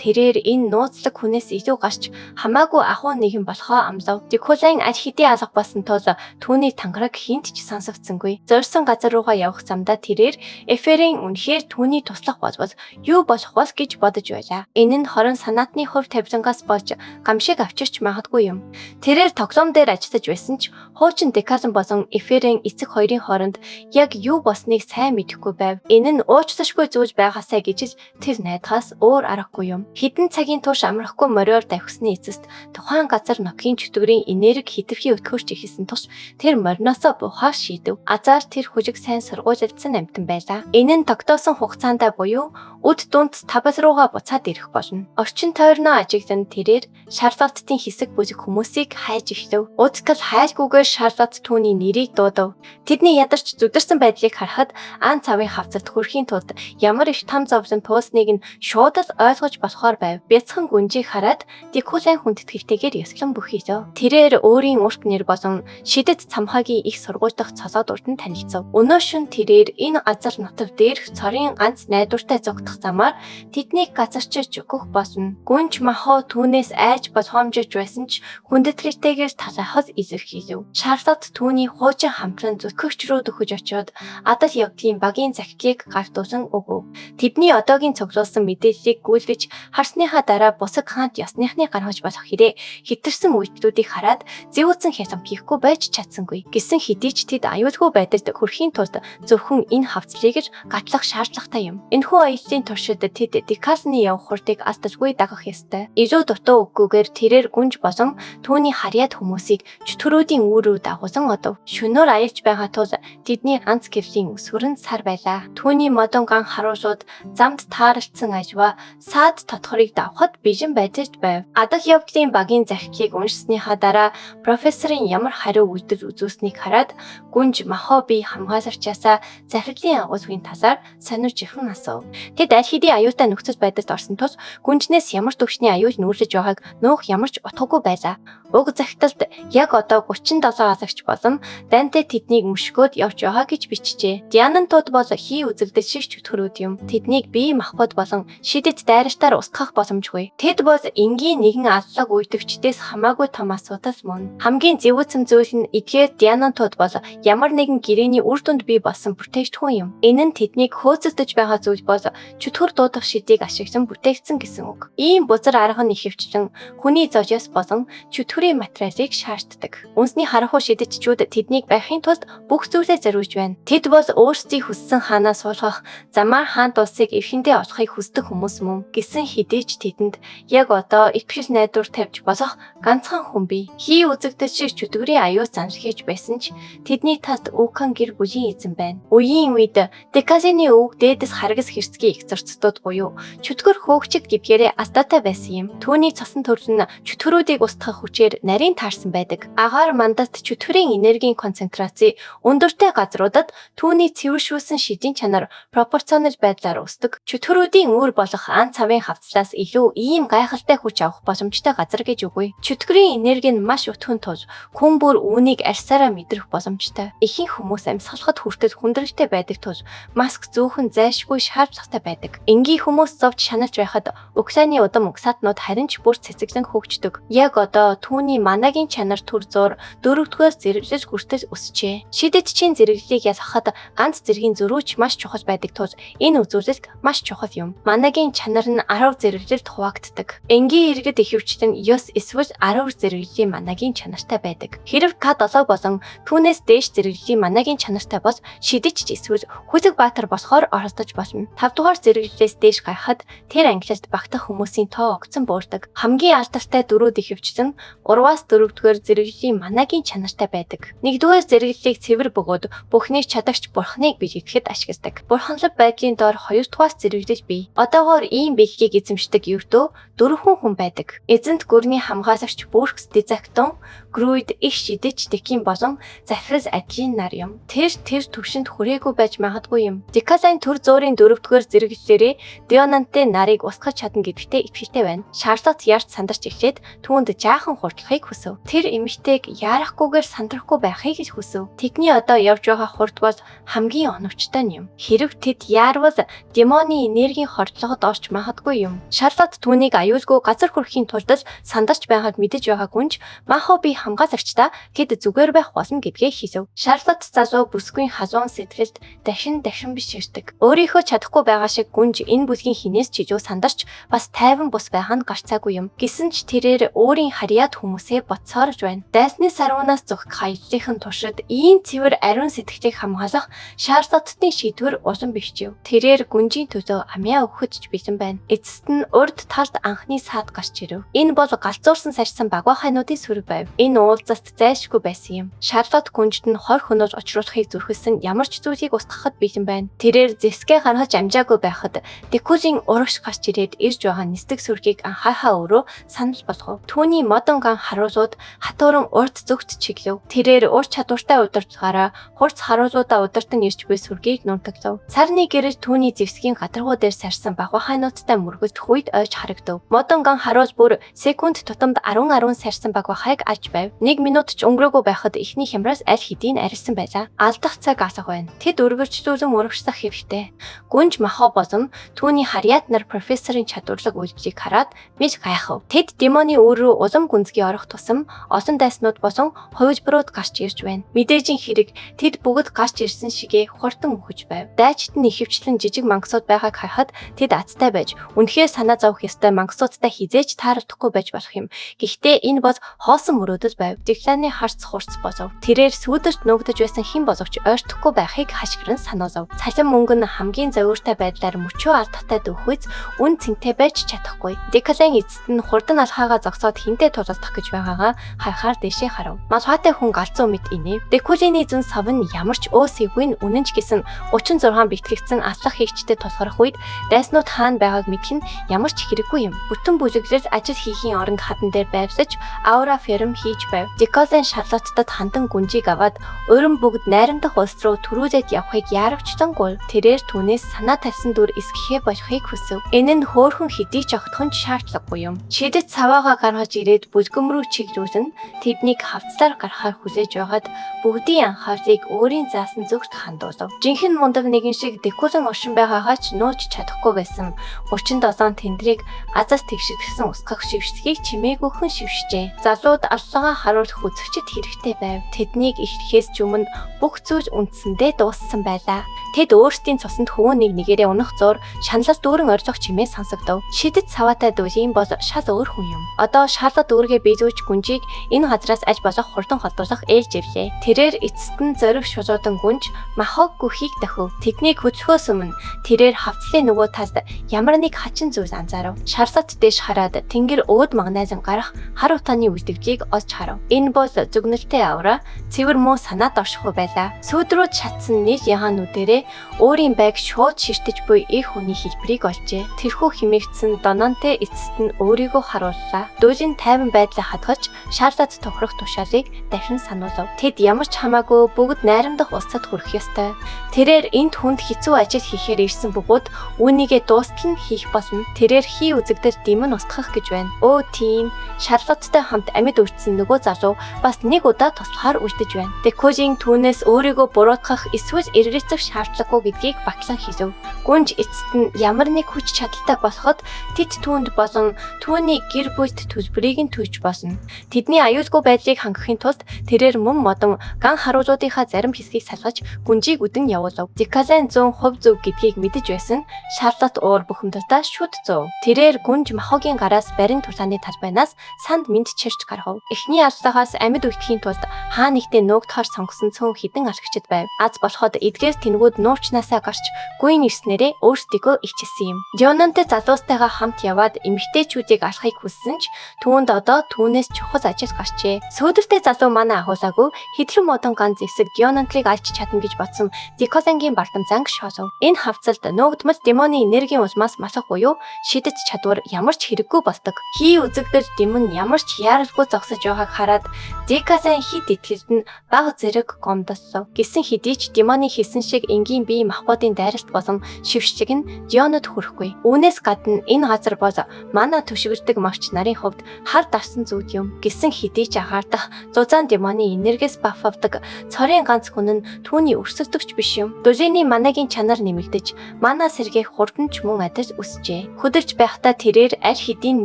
тэрээр энэ нууцлаг хүнээс илүү гарч хамаагүй ахуй нэгэн болохоо амлав. Дракулын аль хэдийн алга болсон тул түүний тангараг хинт ч сонсогдсонгүй. Зорьсон газар руугаа явах замдаа тэрээр Эферийн үнэхээр түүний туслах болбол юу болох бол гэж бодож байлаа. Энэ нь хорон санаатны хувь тавилангаас болж гамшиг авчирч магадгүй юм. Тэрээр тоглоом дээр ажиллаж байсан ч хуучин Декалон болон Эферийн эцэг хоёрын хооронд яг юу болсныг сайн мэдэхгүй байв. Энэ нь уучлашгүй зүйл байгаасаа гэж тэр найдахаас өөр аргагүй юм. Хэдэн цагийн турш амрахгүй мориор давхисны эцэст тухайн газар Нокийн чөтгөрийн энерги хэтэрхий өтгөрч ихэсэн тус тэр мориноосоо буухаа шийдэв. Азар тэр хүжиг сайн сургуулилдсан амьтан байлаа. Энэ нь тогтоосон хугацаанд буюу үд дунд табал руугаа буцаад ирэх болно. Орчин тойрноо ажиглан тэрээр Шарлоттын хэсэг бүлэг хүмүүсийг хайж эхлэв. Удтал хайлгүйгээр Шарлотт түүний нэрийг дуудав. Тэдний ядарч зүдэрсэн байдлыг харахад Ан цавын хавцад хүрэхийн тулд ямар их там зовлон туусныг нь шууд л ойлгож болохоор байв. Бяцхан гүнжийг хараад Дракулын хүндэтгэлтэйгээр ёслон бүхийлөө. Тэрээр өөрийн урт нэр болон шидэт цамхаагийн их сургууль дахь цолоод урд нь танилцав. Өнөө шөн тэрээр энэ газар нутаг дээрх цорын ганц найдвартай зогдох замаар тэднийг газарчилж өгөх болно. Гүнж махуу түүнээс айж болгоомжиж байсан ч хүндэтгэлтэйгээр талаахад илэрхийлв. Шарлотт түүний хуучин хамтран зүтгэгч рүү дөхөж очиод адал явдлын багийн захидлыг гартуулсан өгөв. Тэдний одоогийн цуглуулсан мэдээллийг гүйлгэж харсныхаа дараа бусаг хаант ясныхны гаргаж болох хэрэг хитэрсэн үйлдэлүүдийг хараад зэвүүцэн хязам хийхгүй байж чадсангүй. Гэсэн хэдий ч тэд аюулгүй байдалд хүрэхийн тулд зөвхөн энэ хавцлыг л гатлах шаардлагатай юм. Энэхүү аяллаа туршид тэд Декалоны явах хурдыг алдалгүй дагах ёстой. Илүү дутуу үггүйгээр тэрээр гүнж болон түүний харьяад хүмүүсийг чөтгөрүүдийн үүрүү дагуулсан одов. Шөнөөр аялж байгаа тул тэдний ганц гэрлийн өсвөр нь сар байлаа. Түүний модон ган харуулууд замд тааралцсан ажва саад татхорыг давхад бижин байдалд байв. Адал явдлын багийн захидлыг уншсныхаа дараа профессорын ямар хариу үйлдэл үзүүлснийг хараад гүнж махоо бие хамгаалагчаасаа захирлын агуулгын талаар сонирж ихэн асуув. Тэд аль хэдийн аюултай нөхцөл байдалд орсон тул гүнжнээс ямар төвчний аюул нүүрлэж байгааг нуух ямар ч утгагүй байлаа. Уг захидалд яг одоо 37 алагч болон Данте тэднийг мөшгөөд явж байгаа гэж бичжээ. Дианантууд бол хий үзэгдэл шиг чөтгөрүүд юм. Тэднийг бие махбод болон шидэт дайралтаар устгах боломжгүй. Тэд бол энгийн нэгэн аллаг үйдэгчдээс хамаагүй том асуудал мөн. Хамгийн зэвүүцэн зүйл нь эдгээр Дианантууд бол ямар нэгэн гэрээний үр дүнд бий болсон бүтээгдэхүүн юм. Энэ нь тэднийг хөөцөлдөж байгаа зүйл бол чөтгөр дуудах шидийг ашиглан бүтээгдсэн гэсэн үг. Ийм бузар арга нь ихэвчлэн хүний зожоос болон чөтгөрийн материалыг шаарддаг. Үнсний харанхуй шидэтчүүд тэднийг байхын тулд бүх зүйлээ зориулж байна. Тэд бол өөрсдийн хүссэн хаанаа суулгах, замаар хаант улсыг эрхэндээ олохыг хүсдэг хүмүүс мөн. Гэсэн хэдий ч тэдэнд яг одоо итгэл найдвар тавьж болох ганцхан хүн бий. Хий үзэгдэл шиг чөтгөрийн аюул заншилж байсан ч тэдний талд Укан гэр бүлийн эзэн байна. Үеийн үед Декалоны өвөг дээдэс харгас хэрцгий их зорцтууд буюу чөтгөр хөөгчд гэдгээрээ алдаатай байсан юм. Түүний цосон төрөл нь чөтгөрүүдийг устгах хүчээр нарийн таарсан байдаг. Агаар мандат чөтгөрийн энергийн концентраци өндөртэй газруудад түүний цэвэршүүлсэн шидийн чанар пропорционал байдлаар өсдөг. Чөтгөрүүдийн үүр болох Ан цавын хавцлаас илүү ийм гайхалтай хүч авах боломжтой газар гэж үгүй. Чөтгөрийн энерги нь маш өтгөн тул хүн бүр үүнийг арьсаараа мэдрэх боломжтой. Ихэнх хүмүүс амьсгалахад хүртэл хүндрэлтэй байдаг тул маск зөөхөн зайлшгүй шаардлагатай байдаг. Энгийн хүмүүс зовж шаналж байхад Украины удам угсаатнууд харин ч бүр цэцэглэн хөгждөг. Яг одоо түүний манагийн чанар төр зуур 4-р зэрэглэл хүртэл өсчээ. Шидэтчийн зэрэглэлийг ялгахад ганц зэргийн зөрүүч маш чухал байдаг тул энэ үзүүлэлт маш чухал юм. Манагийн чанар нь 10 зэрэглэлд хуваагддаг. Энгийн иргэд ихэвчлэн 9 эсвэл 10 зэрэглэлийн манагийн чанартай байдаг. Хэрв К7 болон түүнээс дээш зэрэглэлийн манагийн чанартай бол шидэтч эсвэл хүлэг баатар болохоор оролдож болно. 5-р зэрэглэлээс дээш гарахад тэр ангилалд багтах хүмүүсийн тоо огцон буурдаг. Хамгийн алдартай дөрүүд ихэвчлэн 3-аас 4-р зэрэглэлийн манагийн чанартай байдаг. 1-р зэрэглэлийг цэвэр бөгөөд бүхнийг чадагч бурхныг бэлгэхэд ашигладаг. Бурханлаг байдлын доор 2-р зэрэглэл бий. Одоогоор ийм бэлгийг эзэмшдэг ердөө 4 хүн байдаг. Эзэнт гүрний хамгаалагч Бүркс Дезактон, Груид их шидэж Декин болон Зафрас Адлин нар юм. Тэр төвшөнд хүрээгүй байж магадгүй юм. Декалайн төр зөөрийн 4-р зэрэглэлээрээ Дионанте нарыг устгах чадна гэдэгтээ итгэлтэй байна. Шарлотт ярд сандарч эхлээд түүнд жаахан хурдлахыг хүсв. Тэр эмэгтэйг яарахгүйгээр сандрахгүй байхыг л хүсв. Тэдний одоо явж байгаа хурд бол хамгийн оновчтой юм. Хэрв тэд яарвал демоны энергийн хордлогод орч магадгүй юм. юм. Шарлот түүнийг аюулгүй газар хүрэхийн тулд сандарч байгааг мэдэж байгаа гүнж Махо би хамгаалагчдаа тэд зүгээр байх болно гэдгээ хэлв. Шарлот залуу бүсгүй хазуун сэтгэлд дахин биш ирдэг. Өөрийнхөө чадахгүй байгаа шиг гүнж энэ бүсгийн хинээс ч ижүү сандарч бас тайван бус байх нь гарцаагүй юм. Гэсэн ч тэрээр өөрийн харьяат хүмүүсээ боцоорж байна. Дайсны сарванаас зүгх хаяллын туршид ийм цэвэр ариун сэтгэлийг хамгаалах Шарлоттын шийдвэр улам бишжив. Тэрээр гүнжийн төлөө амиа өгөхөж бэлэн байна. Эцэст нь урд талд анхны саад гарч ирэв. Энэ бол галзуурсан сарьсан багвахайнуудын сүр байв. Энэ уулзалт зайлшгүй байсан юм. Шарлот гүнжид нь 20 хөнөөж очруулахыг зүрхэсэн ямар ч зүйлийг устгахад бэлэн байна. Тэрээр зэсгээ гаргаж амжаагүй байхад Декузийн урагш гарч ирээд ирж байгаа нисдэг сүргийг анхаахаа өөрөө санал болгов. Түүний модон ган харуулууд хатууран урд зүгт чиглэв. Тэрээр ур чадвартай удирдлагаараа хурц харуулуудаа удирдан ирж буй сүргийг нунтаглав. Царны гэрэл түүний зэвсгийн гадаргуу дээр сарсан багвахайнуудтай мөргөлдөх үед ойж харагдав. Модон ган харуул бүр секунд тутамд 10 сарсан багвахайг алж байв. 1 минут ч өнгөрөөгүй байхад эхний хямраас аль хэдийн арилсан байлаа. Алдах цаг алга байна. Тэд өргөжлүүлэн урагшлах хэрэгтэй. Гүнж Махо болон түүний харьяат нар профессорын чадварлаг үйлчлийг хараад мэж гайхав. Тэд демоны өөр рүү улам гүнзгий орох тусам олон дайснууд болон хувилбарууд гарч ирж байна. Мэдээжийн хэрэг тэд бүгд гарч ирсэн шигээ хурдан өгөж байв. Дайчид нь ихэвчлэн жижиг мангасууд байгааг харахад тэд азтай байж үнэхээр санаа зовох ёстой мангасуудтай хизээж таарахгүй байж болох юм. Гэхдээ энэ бол хоосон мөрөөдөл байв. Декланы харц хурц болов. Тэрээр сүүдэрт нуугдаж байсан хэн боловч ойртохгүй байхыг хашгиран сануулав. Цалин мөнгө нь хамгийн зовиртой байдлаар мөчөө алдахтай дөхөж үн цэнтэй байж чадахгүй. Деклан эцэст нь хурдан алхаагаа зогсоод хинтээ тулалдах гэж байгаагаа харахаар дэшээ харав. Малхаатай хүн галзуу мэд инэв. Декулины зүүн сав нь ямар ч өөсөйгүй үнэн ч гэсэн 36 бэлтгэгдсэн аслах хийгчтэй тулгарх үед дайснууд хаана байгааг мэдэх нь ямар ч хэрэггүй юм. Бүтэн бүлэглэл ажил хийхийн оронд хадан дээр байвсаж аура ферм хийж байв. Деколен Шарлоттод хандан гүнжийг аваад өрөн бүгд найрамдах улс руу төрүүлээд явахыг яарвчлангуй. Тэрээр түүнээс санаа тавьсан дүр эсгэхээ болохыг хүсэв. Энэ нь хөөхөн хэдий ч огтхон шаардлагагүй юм. Шидэт цаваагаа гаргаж ирээд бүлгөм рүү чиглүүлэн тэднийг хавцлаар гаргахаар хүлээж байгаад бүгдийн анхаарлыг өөрийн заасан зүгт хандуулав. Жинхэнэ мундаг нэгэн шиг Декулен оршин байгаагаа ч нууж чадахгүй байсан. 37 тэндрийг азас тэгшигдсэн усгах шившдгийг чимээгүйхэн шившжээ. Залууд аллагаа харуулах үзэгчд хэрэгтэй байв. Тэднийг ихэхээс ч өмнө бүх зүйл үндсэндээ дууссан байлаа. Тэд өөрсдийн цуснд хөвөнийг нэгээрээ унах зур шаналл дүүрэн орилох чимээ сонсогдов. Шидэт цаваатай дүүлийн бол шал өөр хүн юм. Одоо Шарлот өөргөө биелүүлж гүнжийг энэ газраас аль болох хурдан холдуулах ээлж ирлээ. Тэрээр эцэст нь зориг шулуудан гүнж Махог гүхийг дохив. Тэднийг хөдлөхөөс өмнө тэрээр хавцлын нөгөө талд ямар нэг хачин зүйл анзаарав. Шарлот дэш хараад тэнгэр өөд магнайзан гарах хар утааны үлдэгдлийг олж харав. Энэ бол зүгнэлтэй авра цэвэр муу санаад оршихгүй байлаа. Сүүдрүүд шатсан нийл ягаануудээрээ өөрийн байг шууд ширтэж буй их хүний хэлбэрийг олжээ. Тэрхүү химэгдсэн Дононте эцэст нь өөрийгөө харууллаа. Дүүжин тайван байдлаа хадгалж Шарлот тохирох тушаалыг дахин сануулав. Тэд ямар ч хамаагүй бүгд найрамдах улсад хүрэх ёстой. Тэрээр энд хүнд хэцүү ажил хийхээр ирсэн бөгөөд үүнийгээ дуустал нь хийх болно. Тэрээр хий үзэгдэл дэмэн устгах гэж байна. Өө тийм Шарлоттой хамт амьд үрдсэн нөгөө залуу бас нэг удаа туслахаар үлдэж байна. Декужийн түүнээс өөрийгөө буруутгах эсвэл эргэлзэх шаардлагагүй гэдгийг батлан хэлв. Гүнж эцэст нь ямар нэг хүч чадалтай болоход тэд түүнд болон түүний гэр бүлд төлбөрийг нь төлж болно. Тэдний аюулгүй байдлыг хангахын тулд тэрээр мөн модон ган харуулуудынхаа зарим хэсгийг салгаж гүнжийг үдэн явуулав. Декален 100% зөв гэдгийг мэдэж байсан Шарлот уур бухимдалтаа шүд зов. Тэрээр гүнж Махогийн гараас барин тулааны талбайнаас санд мэд чирч гаргав. Эхний аллагаас амьд үлдэхийн тулд хаа нэгтээ нуугдахаар сонгосон цөөн хідэн алхагчд байв. Аз болоход эдгээс тэнгүүд нуурчнаасаа гарч гүйн ирснээрээ өөрсдийгөө ичсэн юм. Диононте залуустайгаа хамт яваад эмэгтэйчүүдийг алахыг хүссэн ч түүнд одоо түүнээс чухал ажил гарчээ. Сөөдөртэй залуу манай ахуулаагүй хэдхэн модон ган зэвсэг Диононтлыг алж чадна гэж бодсон Деколенгийн бардам занг шоолов. Энэ хавцалд нуугдмал демоны энергийн улмаас масах буюу шидэт чадвар ямар ч хэрэггүй болдог. Хий үзэгдэл дэмэн ямар ч яаралгүй зогсож байгааг хараад Декален хид итгэлд нь баг зэрэг гомдослоо. Гэсэн хэдий ч демоны хийсэн шиг энгийн бие махбодын дайралт болон шившчиг нь Дионод хүрэхгүй. Үүнээс гадна энэ газар бол манай төшөглөдөг морч нарын хувьд хар дарсан зүйл юм. Гэсэн хэдий ч анхаардах зузаан демоны энергиэс бафавдаг цорын ганц хүн нь түүний өрсөлдөгч биш юм. Дужины манагийн чанар нэмэгдэж, мана сэргээх хурдан ч мөн адил өсжээ. байжээ. Хөдөлж байхдаа тэрээр аль хэдийн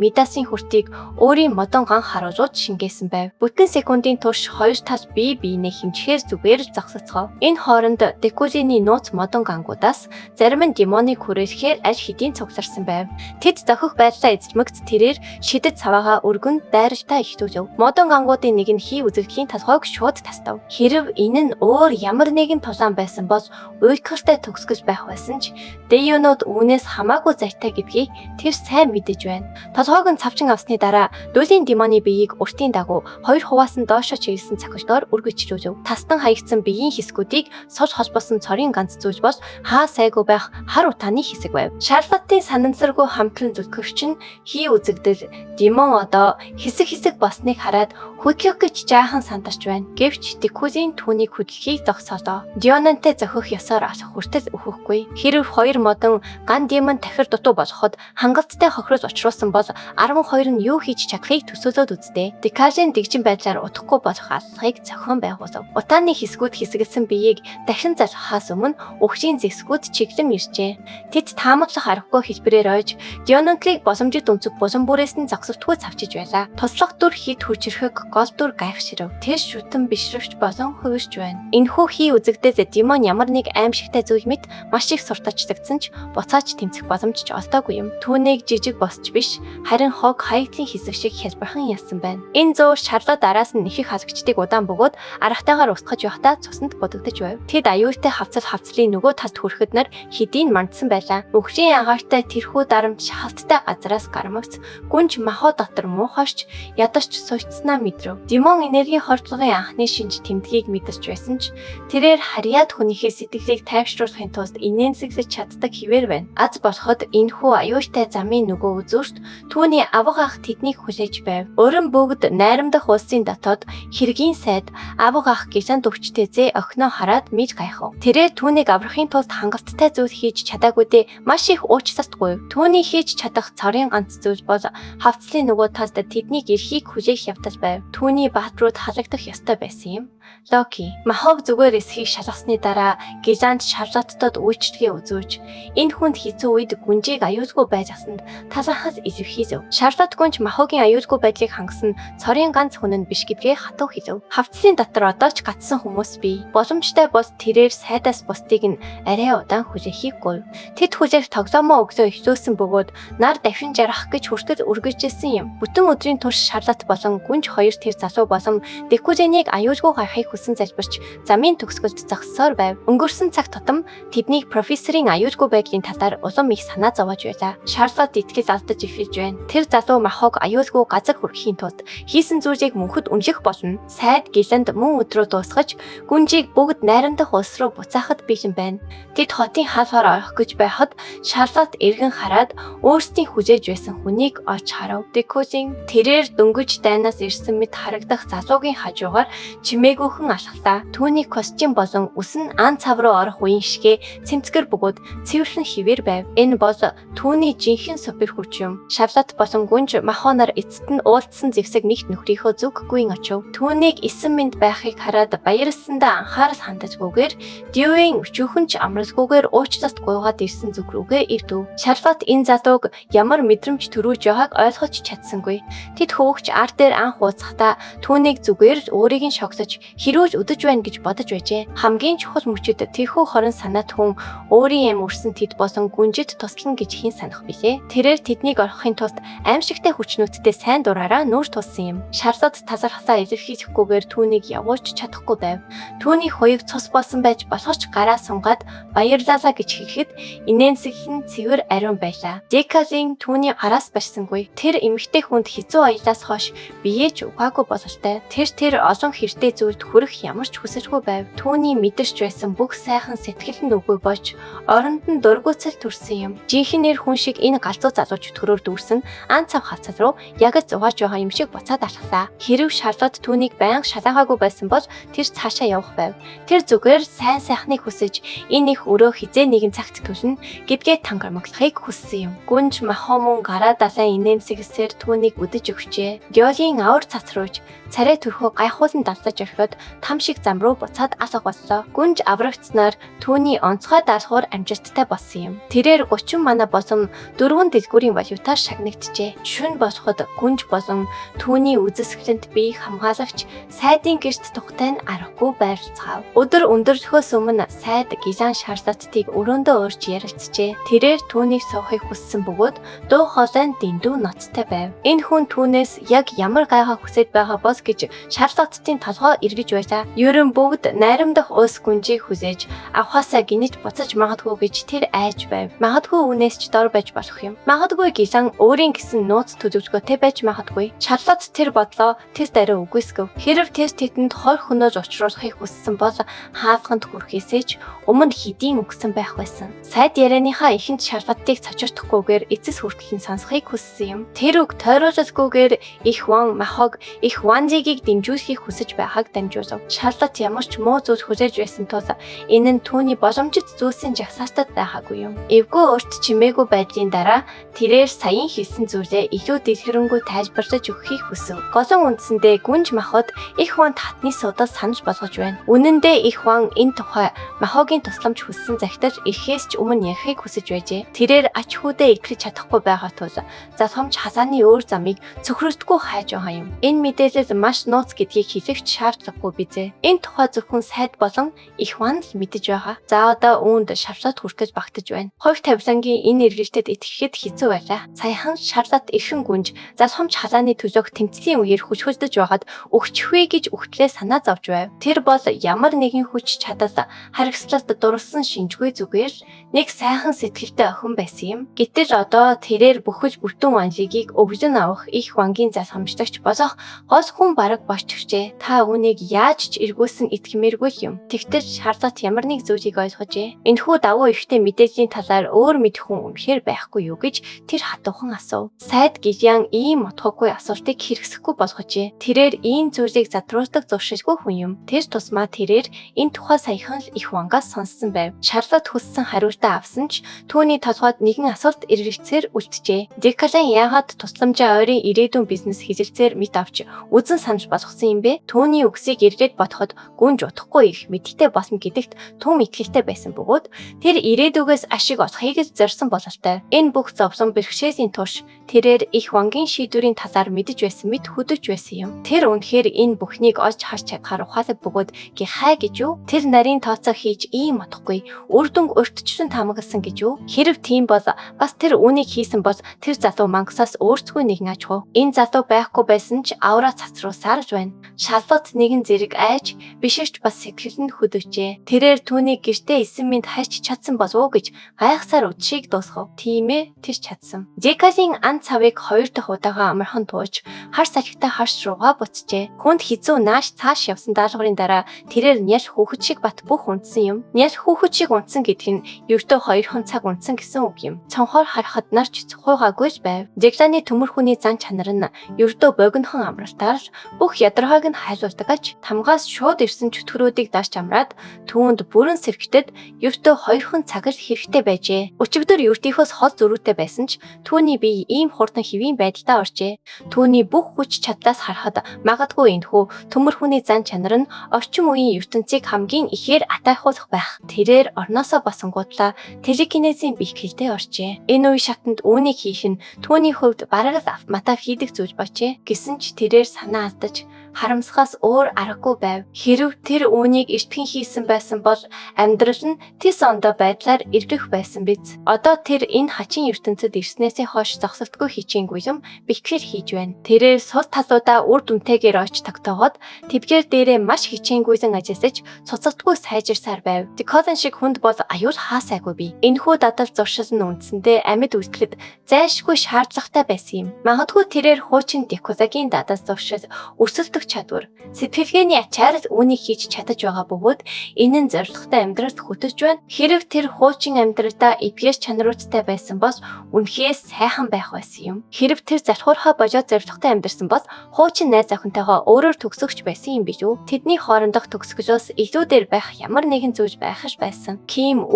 Мидасын хүртийг өөрийн модон ган харуулж шингээсэн байв. Бүтэн секундын турш хоёр тал бие биенээ хэмжихээр зүгээр зогсоцгоо. Энэ хооронд Декузины нууц модон гангуудаас зарим нь демоны хүрээхээр аль хэдийн цугсарсан байв. Тэд зохих байдлаа эзэмэгц тэрээр шидэт цаваагаа өргөнд дайралтаа ихтүүлв. Модон гангуудын нэг нь хий үзэгдэхийн толгойг шууд тастав. Хэрв энэ нь өөр ямар нэгэн тулаан байсан бол уйдгартай төгсгөж байх байсан ч Дэйонууд үүнээс хамаагүй зайтай гэдгийг тэр сайн мэдэж байна. Толгойг нь цавчин авсны дараа дуулийн демоны биеийг уртын дагуу хоёр хуваас нь доошо чиглэсэн цохилтоор өргөжлөв. Тастан хаягдсан биеийн хэсгүүдийг сож холбосон цорын ганц зүйл бол хаа сайгүй байх хар утааны хэсэг байв. Шарлоттын санамсаргүй хамтран зүтгэвч нь хий үзэгдэл демон одоо хэсэг босныг хараад хөдлөх гэж жаахан сандарч байна. Гэвч Декузин түүнийг хөдлөхийг зогсоолоо. Дионантай зохих ёсоор хүртэл өгөхгүй. Хэрв хоёр модон ган демон тахир дутуу болоход хангалттай хохирол учруулсан бол 12 нь юу хийж чадахыг төсөөлөд үзтээ. Декажин дэгжин байдлаар удахгүй болох алхахыг зохион байгуулав. Утааны хэсгүүд хэсэгдсэн биеийг дахин залхахаас өмнө өгшийн зэвсгүүд чиглэм иржээ. Тэд таамаглах аргагүй хэлбэрээр ойж Дионантлыг боломжит өнцөг булан бүрээс нь зогсовтгүй цавчиж байлаа. Туслах дүр хит хүчрхэг гол дүр гайхширв. Тэр шүтэн бишрвч болон хувирч байна. Энэхүү хий үзэгдээс демон ямар нэг аимшигтай зүйл мэт маш их сурталчлагдсан ч буцаач тэмцэх боломж ч олдоогүй юм. Түүнийг жижиг босч биш, харин хог хаягдлын хэсэг шиг хялбархан ялсан байна. Энэ зуур Шарлот араас нь их халагчдыг удаан бөгөөд аргатайгаар устгаж явахдаа цуснд бодогдож байв. Тэд аюултай хавцлын нөгөө талд хүрэхэд нар хэдийн мандсан байлаа. Мөхрийн агаартай тэрхүү дарамт шахалттай газараас гармагц гүнж махуу дотор муухайч ядарч суйцснаа мэдрв. Демон энерги хордлогын анхны шинж тэмдгийг мэдэрч байсан ч тэрээр харьяад хүнийхээ сэтгэлийг тайвшруулахын тулд инээнсэглэж чаддаг хിവэр байна. Аз болоход энэхүү аюултай замын нөгөө үзүүрт түүний авах ах тэднийг хүлээж байв. Өрөн бүгд найрамдах улсын дотоод хэргийн сайд авах ах гисан төвчтэй зэ охиноо хараад мэж гайхав. Тэрээр түүнийг аврахын тулд хангалттай зүйл хийж чадаагүй дэ маш их уучлалтгүй. Түүний хийж чадах цорын ганц зүйл бол хавцлын нөгөө талд тэднийг эрхийг хүлээх явдал байв. Түүний баатрууд халагдах ёстой байсан юм. Локи махог зүгээр эсхийг шалгасны дараа Гизанд Шарлоттод үйлчлэгээ үзүүлж энэ хүнд хэцүү үед гүнжийг аюулгүй байж асанд талархал илэрхийлв. Шарлот гүнж махогийн аюулгүй байдлыг хангасан цорын ганц хүн нь биш гэдгээ хатуу хэлв. Хавцлын дотор одоо ч гатсан хүмүүс бий. Боломжтой бол тэрээр сайдаас бусдыг нь арай удаан хүлээхийг гуйв. Тэд хүлээх тоглоомоо өглөө эхлүүлсэн бөгөөд нар дахин жаргах гэж хүртэл үргэлжилсэн юм. Бүтэн өдрийн турш Шарлот болон гүнж хоёр тэр залуу болон Декузиныг аюулгүй гарахыг хүсэн залбирч замын төгсгөлд зогссоор байв. Өнгөрсөн цаг тутам тэднийг профессорын аюулгүй байдлын талаар улам их санаа зовоож байлаа. Шарлот итгэл алдаж эхэлж байна. Тэр залуу махог аюулгүй газар хүрэхийн тулд хийсэн зүйлийг мөнхөд үнэлэх болно. Сайд Гиланд мөн өдрөө дуусгаж гүнжийг бүгд найрамдах улс руу буцаахад бэлэн байна. Тэд хотын хаалгаар орох гэж байхад Шарлот эргэн хараад өөрсдийн хүлээж байсан хүнийг олж харав. Декузин тэрээр дөнгөж дайнаас ирсэн мэт харагдах залуугийн хажуугаар чимээгүйхэн алхалаа. Түүний костюм болон үс нь ан цав руу орох үеийн шигэ цэмцгэр бөгөөд цэвэрлэн хിവэр байв. Энэ бол түүний жинхэнэ супер хүч юм. Шарлот болон гүнж махоноор эцэст нь уулдсан зэвсэг нэгт нөхрийнхөө зүггүй очив. Түүнийг эсэн мэнд байхыг хараад баярлсандаа анхаарал хандажгүйгээр Дьюийн өчүүхэнч амралгүйгээр уучлалт гуйгаад ирсэн зүг рүүгээ ирдэв. Шарлот энэ залууг ямар мэдрэмж төрүүлж байгааг ойлгож чадсангүй. Тэд хөвгч ар дээр анх уулзахдаа түүнийг зүгээр өөрийг нь шогсож хэрүүж өдөж байна гэж бодож байжээ. Хамгийн чухал мөчөд тэрхүү хорон санаат хүн өөрийн эм өрсөн тэд болон гүнжид туслана гэж хэн санах билээ. Тэрээр тэднийг орохын тулд аимшигтай хүчнүүдтэй сайн дураараа нүүр тулсан юм. Шарлот талархлаа илэрхийлэхгүйгээр түүнийг явуулж чадахгүй байв. Түүний хоёуг цус болсон байж болох ч гараа сунгаад баярлалаа гэж хэлэхэд инээнсэглэн цэвэр ариун байлаа. Деказин түүний араас барьсангүй. Тэр эмэгтэй хүнд хэцүү аялаас хойш биеэ ч угаагүй бололтой. Тэр олон хэртэй зүйлд хүрэх ямар ч хүсэжгүй байв. Түүний мэдэрч байсан бүх сайхан сэтгэл нь үгүй болж оронд нь дургуцал төрсөн юм. Жинхэнээр хүн шиг энэ галзуу залуу чөтгөрөөр дүүрсэн ан цав хацал руу яг л зугааж байгаа юм шиг буцаад алхлаа. Хэрв Шарлот түүнийг байнга шалгаагүй байсан бол тэр цаашаа явах байв. Тэр зүгээр сайн сайхныг хүсэж энэ их өрөө хизээ нэгэн цагт төлнө гэдгээ тангармаглахыг хүссэн юм. Гүнж махомон гараа далайн инээмсэглсээр түүнийг үдэж өгчээ. Диолийн авар цац рууж царай төрхөө гайхуулан даллаж орхиод бөгөөд там шиг зам руу буцаад алга боллоо. Гүнж аврагдсанаар түүний онцгой даалгавар амжилттай болсон юм. Тэрээр 30 мана болон 4 дэлгүүрийн валютаар шагнагджээ. Шүн босоход гүнж болон түүний үзэсгэлэнт бие хамгаалагч сайдын гэрт тухтай нь аргагүй байрлцгаав. Өдөр өндөрлөхөөс өмнө сайд Гилан Шарлоттыг өрөөндөө урьж ярилцжээ. Тэрээр түүнийг соохыг хүссэн бөгөөд дуу хоолойн дэндүү ноцтой байв. Энэ хүн түүнээс яг ямар гайхаа хүсэж байгаа бос гэж Шарлоттын толгой эргэж байлаа. Ерөн бүгд найрамдах ус гүнжийг хүсэж авахасаа гинэж буцаж магадгүй гэж тэр айж байв. Магадгүй үнээс ч дор байж болох юм. Магадгүй Гилан өөрийн гэсэн нууц төлөвлөгөөтэй байж магадгүй. Шарлотт тэр бодлоо тест арай үгүйсгэв. Хэрв тест тэдэнд 20 хөнөөж учруулахыг хүссэн бол хаалганд хүрэхээсээ ч өмнө хэдийн өгсөн байх байсан. Сайд ярианыхаа эхэнд Шарлоттыг цочирдохгүйгээр эцэс хүртэл нь сонсхийг хүссэн юм. Тэр үг тойруулалгүйгээр их Ван Махог их Ванзигийг дэмжүүлэхийг хүсэж байгааг дамжуулав. Шарлотт ямар ч муу зүйл хүлээж байсан тул энэ нь түүний боломжит зүйлсийн жагсаалтад байгаагүй юм. Эвгүй урт чимээгүй байдлын дараа тэрээр саяын хийсэн зүйлээ илүү дэлгэрэнгүй тайлбарлаж өгөхийг хүсв. Голон үндсэндээ гүнж Маход их Ван татны судал санаж болгож байна. Үнэн дээр их Ван энэ тухай Махогийн тусламж хүссэн захидаж ирэхээс ч өмнө ярихыг хүсэж байжээ. Тэрээр ач хүүдээ итгэж чадахгүй байгаа тул залхамж хасааны өөр замыг цөхрөлтгүй хайж байгаа юм. Энэ мэдээлэл маш нууц гэдгийг хэлэх шаардлагагүй бизээ. Энэ тухай зөвхөн сайд болон их Ван л мэдэж байгаа. За одоо үүнд Шарлотт хүрэх гэж багтаж байна. Хувь тавилангийн энэ эргэлтэд итгэхэд хэцүү байлаа. Саяхан Шарлотт эрхэн гүнж залхамж хасааны төлөөх тэмцлийн үеэр хүчхөлдөж байгаад өгчихвэ гэж өгтлээ санаа зовж байв. Тэр бол ямар нэгэн хүч чадал харгислалд дурлсан шинжгүй зүгээр нэг сайхан сэтгэлтэй охин байсан юм. Гэтэл одоо тэрээр бүхэл бүтэн Ванжигийг өвлөн авах их Вангийн залхамжлагч болох гол хүн бараг болчихжээ. Та үүнийг яаж ч эргүүлсэн итгэмээргүй юм. Тэгтэл Шарлотт ямар нэг зүйлийг ойлгожээ. Энэхүү давуу ихтэй мэдээллийн талаар өөр мэдэх хүн үнэхээр байхгүй юу гэж тэр хатуухан асуув. Сайд Гилан ийм утгагүй асуултыг хэрэгсэхгүй болгожээ. Тэрээр ийм зүйлийг задруулдаг зуршилгүй хүн юм. Тэр тусмаа тэрээр энэ тухай саяхан л их Вангаас сонссон байв. Шарлотт хүссэн хариултаа авсан ч түүний толгойд нэгэн асуулт эргэлцээр үлджээ. Декалан яагаад тусламжаа ойрын ирээдүйн бизнес хийлцээр мэд авч үзэн санаж болгосон юм бэ? Түүний үгсийг эргээд бодоход гүнж утахгүй их мэдтэй болсон гэдэгт түн итгэлтэй байсан бөгөөд тэр ирээдүгээс ашиг олохыг л зорьсон бололтой. Энэ бүх зовлон бэрхшээсийн турш тэрээр их Вангийн шийдвэрийн талаар мэдэж байсан мэт хөдөж байсан юм. Тэр үнэхээр энэ бүхнийг олж харж чадхаар ухаалаг бөгөөд гихай гэж юу? Тэр нарийн тооцоо хийж ийм утгагүй үр дүнг өртчлөн тамагласан гэж юу? Хэрв тийм бол бас тэр үүнийг хийсэн бол тэр залуу мангасаас өөрсдөө нэгэн аж хуу. Энэ залуу байхгүй байсан ч авраа цацруу сарж байна. Шарлотт нэгэн зэрэг айж бишэрч бас сэтгэлд хөдөжээ. Тэрээр түүнийг гэртээ эсэн минь хайч чадсан болов уу гэж гайхсаар үдшийг дуусгав. Тийм ээ, тэр чадсан. Декалын ан цавыг 2 дахь удаага амархан тууж хар салхитай харш руугаа буцжээ. Хүнд хизүү нааш цааш явсан даалгаврын дараа тэрээр нял хүүхэд шиг бат бүх унтсан юм. Нял хүүхэд шиг унтсан гэдэг нь ердөө 2 хон цаг унтсан гэсэн үг юм. Цонхоор харахад нарч цохойгаагүй л байв. Декаланы төмөрхүүний зан чанар нь ердөө богинохон амралтаар бүх ядаргааг нь хайлуулдаг аж тамгаас шууд ирсэн чөтгөрүүдийг дарж амраад түүнд бүрэн сэрхтэд ердөө 2 хон цаг л хэрэгтэй байжээ. Өчигдөр ердийнхөөс хол зөрүүтэй байсан ч түүний бие ийм хурдан хэвийн байдалтай оржээ. Түүний бүх хүч чадлаас харахад магадгүй энэхүү төмөрхүүний зан чанар нь орчин үеийн ертөнцийг хамгийн ихээр атайхуулах байх. Тэрээр орноосоо босонгуудлаа телекинезийн бэлгэлдээ оржээ. Энэ үе шатанд үүнийг хийх нь түүний хувьд бараг л автоматар хийдэг зүйл бочээ. Гэсэн ч тэрээр санаа алдаж харамсахаас өөр аргагүй байв. Хэрв тэр үүнийг эртхэн хийсэн байсан бол амьдрал нь тис ондоо байдлаар эргэх байсан биз. Одоо тэр энэ хачин ертөнцид ирснээсээ хойш зогсолтгүй хичээнгүй юм бэлтгэл хийж байна. Тэрээр сул талуудаа үр дүнтэйгээр очь тогтоогоод тэвгээр дээрээ маш хичээнгүйсэн ажиллаж цуцалтгүй сайжирсаар байв. Декалан шиг хүнд бол аюул хаасайгүй би. Энэхүү дадал зуршил нь үндсэндээ амьд үйлдэхэд зайлшгүй шаардлагатай байсан юм. Магадгүй тэрээр хуучин Декалагийн дадал зуршил өрсөлдөх чадвар сэтгэлгээний ачаар л үүнийг хийж чадаж байгаа бөгөөд энэ нь зорилготой амьдралд хөтөж байна. Хэрв тэр хуучин амьдралдаа эдгээс чанаруудтай байсан бол үнэхээр сайхан байх байсан юм. Хэрв тэр залхуурхаа болоод зорилготой амьдарсан бол хуучин найз охинтойгоо өөрөөр төгсөгч байсан юм биш үү? Тэдний хоорондох төгсгөлөөс илүү дээр байх ямар нэгэн зүйл байх ш байсан. Ким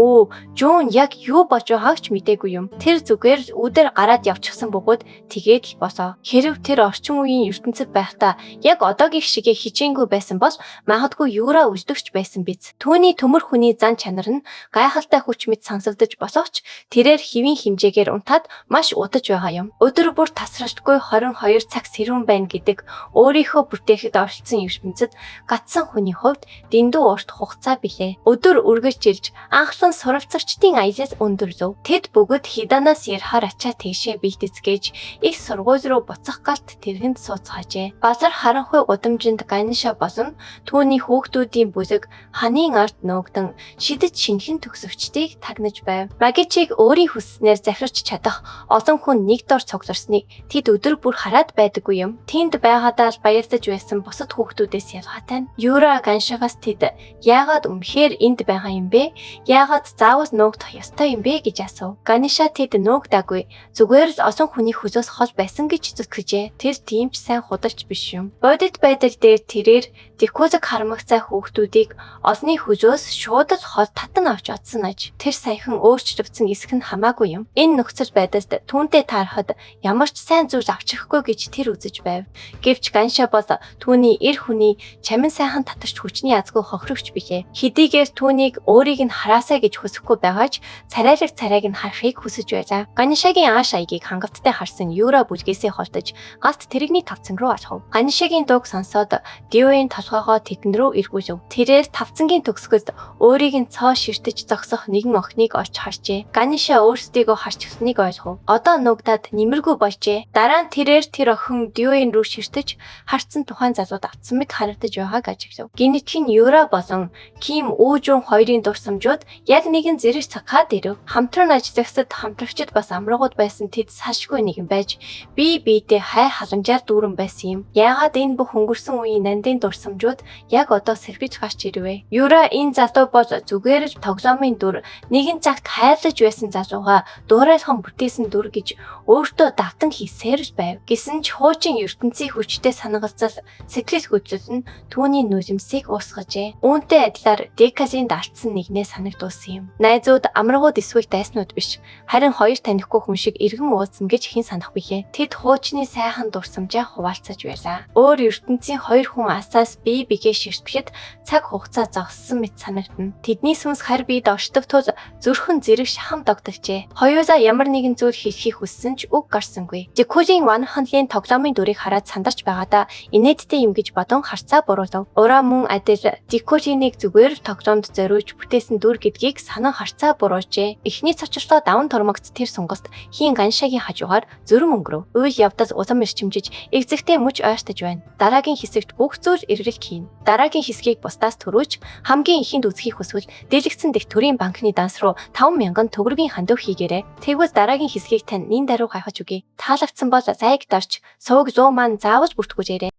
Жун яг юу болж байгааг ч мэдээгүй юм. Тэр зүгээр үдээр гараад явчихсан бөгөөд тэгээд л босоо. Хэрв тэр орчин үеийн ертөнцид байхдаа яг одоогийн шигээ хичээнгүй байсан бол магадгүй юураа үлдэгч байсан биз. Түүний төмөр хүний зан чанар нь гайхалтай хүч мэт сонсогдож босооч тэрээр хэвийн хэмжээгээр унтаад маш удаж байгаа юм. Өдөр бүр тасралтгүй 22 цаг сэрүүн байна гэдэг өөрийнхөө бүтээхэд оролцсон ертөнцид гатсан хүний хувьд дэндүү урт хугацаа билээ. Өдөр үргэж ирж анхлан суралцагчдын аялал өндөр зөв. Тэд бүгд хиданаас ярахаар ачаа тийшээ бийдэцгээж их сургууль руу буцах галт тэрхэнд сууцгаажээ. Базар харанхуй удамжинд Ганиша болон түүний хүүхдүүдийн бүлэг ханын ард нуугдан шидэж шинхэн төгсөвчдийг тагнаж байв. Магичиг өөрийн хүсснээр захирч чадах олон хүн нэг дор цугларсныг тэд өдөр бүр хараад байдаггүй юм. Тэнд байгаадаа л баярлаж байсан бусад хүүхдүүдээс ялгаатай нь Юра Ганшигаас тэд яагаад үнэхээр энд байгаа юм бэ? Яагаад заавал нуугдах ёстой юм бэ гэж асуув. Ганиша тэд нуугдаагүй. Зүгээр л олон хүний хүлээс хол байсан гэж зүтгэжээ. Тэр тийм ч сайн худалч биш юм. Бодит байдал дээр тэрээр Дикузаг хармагцай хүүхдүүдийг олны хүлээс шууд л хол татан авч одсон аж. Тэр саяхан өөрчлөгдсөн эсэх нь хамаагүй юм. Энэ нөхцөл байдалд түүнтэй таарахад ямар ч сайн зүйл авчихгүй гэж тэр үзэж байв. Гэвч Ганиша бол түүний эр хүний чамин сайхан татарч хүчний азгүй хохирогч билээ. Хэдийгээр түүнийг өөрийг нь хараасаа гэж хүсэхгүй байгаач царайг нь харахыг хүсэж байлаа. Ганишагийн ааш аягийг хангалттай харсан Юра бүлгээсээ холдож галт тэрэгний тавцан руу алхав. Ганишагийн дууг сонсоод Дьюийн толгоогоо тэдэн рүү эргүүлв. Тэрээр тавцангийн төгсгөлд өөрийг нь цоо ширтэж зогсох нэгэн охиныг олж харжээ. Ганиша өөрсдийгөө харж өгсныг ойлгов. Одоо нуугдаад нэмэргүй болжээ. Дараа нь тэрээр тэр охин Дьюийн рүү ширтэж харцсан тухайн залууд автсан мэт харагдаж байгааг ажиглав. Гинэтхэн Юра болон Ким Үүжүн хоёрын дурсамжууд яг нэгэн зэрэг цагаад ирэв. Хамтран ажиллагсад хамтрагчид бас амрагууд байсан тэд салшгүй нэгэн байж биедээ хай халамжаар дүүрэн байсан юм. Яагаад энэ бүх өнгөрсөн үеийн нандин дурсамжууд яг одоо сэргэж гарч ирвэ? Юра энэ залуу бол зүгээр л тоглоомын дүр нэгэн цагт хайрлаж байсан залууга дуурайлхан бүтээсэн дүр гэж өөртөө давтан хийсээр л байв. Гэсэн ч хуучин ертөнцийн хүчтэй санагалзал сэтгэл хөдлөл нь түүний нулимсыг уусгажээ. Үүнтэй адилаар Декасийн дартсан нэгнээ санагдуулсан юм. Найзууд амрагууд эсвэл дайснууд биш. Харин хоёр танихгүй хүн шиг эргэн уулзсан гэж хэн санах билээ. Тэд хуучны сайхан дурсамжаа хуваалцаж байлаа. Өөр ертөнцийн хоёр хүн асаас бие бигээ ширтгэхэд цаг хугацаа зогссон мэт санагдана. Тэдний сүнс хар биед оршдог тул зүрхэн зэрэг шахан догдолжээ. Хоёулаа ямар нэгэн зүйл хийхийг хүссэн ч үг гарсангүй. Дикузийн ванханлын тоглоомын дүрийг хараад сандарч байгаадаа инээдтэй юм гэж бодон харцаа буруулав. Ураа мөн адил Дикузинийг зүгээр тоглоомд зориулж бүтээсэн дүр гэдгийг санан харцаа буруужээ. Эхний цочрлоо даван тормогц тэр сунгасд хийн Ганишагийн хажуугаар зөрөм өнгөрөв. Үйл явдал улам ирчимжиж эвзэгтэй мөч ойртож байна. Дараагийн хэсэгт бүх зүйл эргэлт хийн. Дараагийн хэсгийг бусдаас төрүүлж хамгийн ихэнд үзхийг хүсвэл дэлгэцэн дэх төрийн банкны данс руу 5,000 төгрөгийн хандив хийгээрэй. Тэгвэл дараагийн хэсгийг тань нин даруй гайхаж өгье. Таалагдсан бол зайг дарж сууг 100 маань заавал бүртгүүлээрэй.